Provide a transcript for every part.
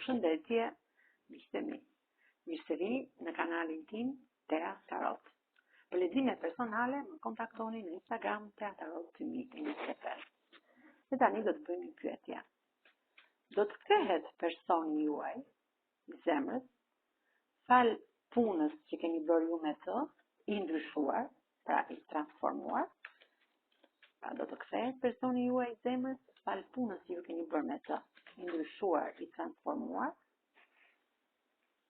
Përshëndetje, miqtë mi. Mirë se vini në kanalin tim Tea Tarot. Për lexime personale më kontaktoni në Instagram Tea Tarot 2025. Dhe tani do të bëjmë një pyetje. Do të kthehet personi juaj i zemrës fal punës që keni bërë ju me të, i ndryshuar, pra i transformuar? Pra do të kthehet personi juaj i zemrës fal punës që ju keni bërë me të, i ndryshuar, i transformuar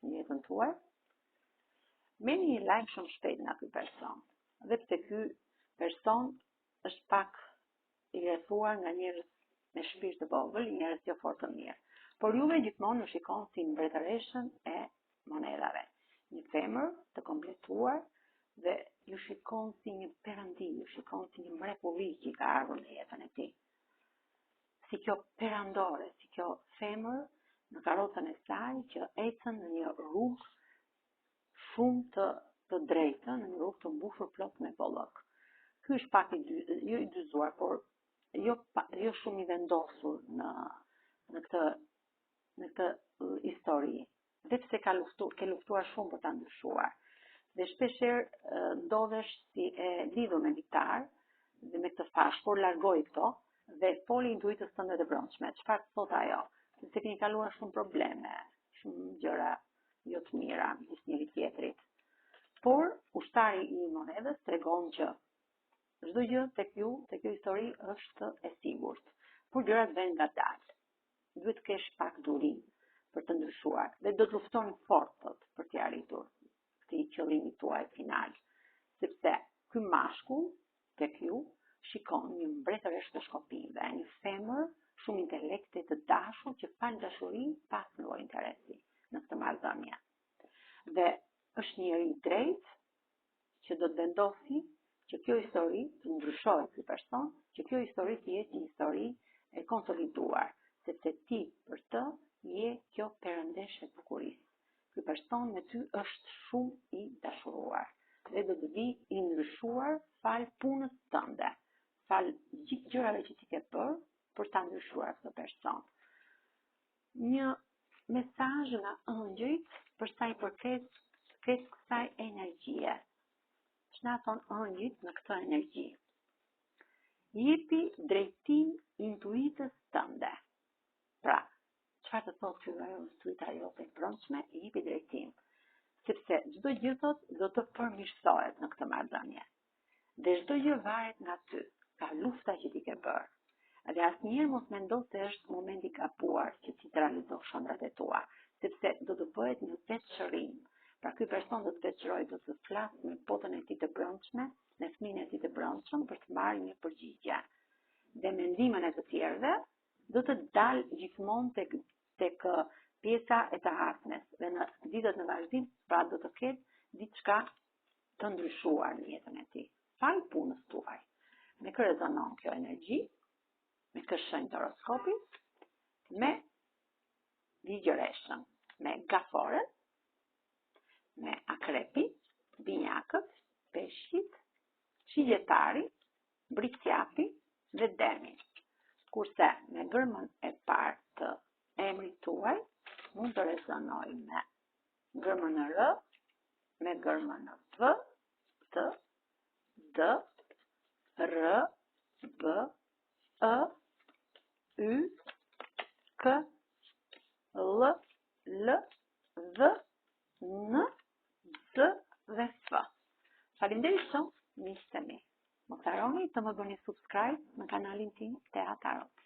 në jetën tuaj? Merrni një like shumë shpejt nga ky person, dhe pse ky person është pak i rrethuar nga njerëz me shpirt të vogël, njerëz jo fort të mirë. Por juve gjithmonë ju shikon si mbretëreshën e monedhave, një femër të kompletuar dhe ju shikon si një perëndi, ju shikon si një mrekulli që ka ardhur në jetën e tij. Si kjo perandore, si kjo femër në karrocën e saj që ecën në një rrugë shumë të drejtë, në një rrugë të mbushur plot me bollok. Ky është pak jo i dyzuar, por jo shumë i vendosur në këtë histori. Dhe pse ke luftuar shumë për ta ndryshuar. Dhe shpeshherë ndodhesh si e lidhur me ditar dhe me këtë fash, por largoi këto dhe foli intuitës tënde të brendshme. Çfarë thot ajo? Sepse keni kaluar shumë probleme, shumë gjëra jo të mira midis njëri tjetrit. Por ushtari i monedhës tregon që çdo gjë tek ju, tek kjo histori është e sigurt. Por gjërat vjen ngadalë. Duhet të kesh pak durim për të ndryshuar dhe do të luftoni fort për t'i arritur këtij qëllimi tuaj final. Sepse ky mashkull tek ju shikon një mbretëresh të shkopive, një femër shumë intelekte të dashur që fal dashurin pas nevojë interesi në këtë marrëdhënie. Dhe është njëri i drejtë që do të vendosi që kjo histori të ndryshojë ky person, që kjo histori të jetë një histori e konsoliduar, sepse ti për të je kjo perëndeshë e bukurisë. Ky person me ty është shumë i dashuruar dhe do të vi i ndryshuar fal punës tënde, fal gjithë gjërave që ti ke bërë për ta ndryshuar këtë person. Një mesazh nga ëngjëjt për sa i përket kësaj energjie. Ç'na thon ëngjëjt në këtë energji? Jepi drejtim intuitës tënde. Pra, çfarë të thotë ky ajo intuita jote e brendshme, jepi drejtim. Sepse çdo gjë do të përmirësohet në këtë marrëdhënie. Dhe çdo gjë varet nga ty, nga lufta që ti ke bërë. Dhe asnjëherë mos mendo se është momenti i gabuar që ti të realizosh ëndrat e tua, sepse do të bëhet një vetçërim. Pra ky person do të vetçërojë, do të flasë me botën e tij të brendshme, me fëmijën e tij të brendshëm për të marrë një përgjigje. Dhe mendimin e të tjerëve do të dalë gjithmonë tek pjesa e të ardhmes dhe në ditët në vazhdim, pra do të ketë diçka të ndryshuar në jetën e tij. Fal punës tuaj. Me kë rezonon kjo energji, me kë shenjë të horoskopit, me ligjëreshën, me gaforët, me akrepit, binjakët, peshqit, shigjetari, bricjapi dhe demi. Kurse me gërmën e parë të emrit tuaj, mund të rezonoj me gërmën në R, me gërmën në V, T, D, R, B, E, Y, K, L, L, V, N, Z dhe F. Faleminderit shumë, miqtë mi. Mos harroni të më bëni subscribe në kanalin tim Tea Tarot.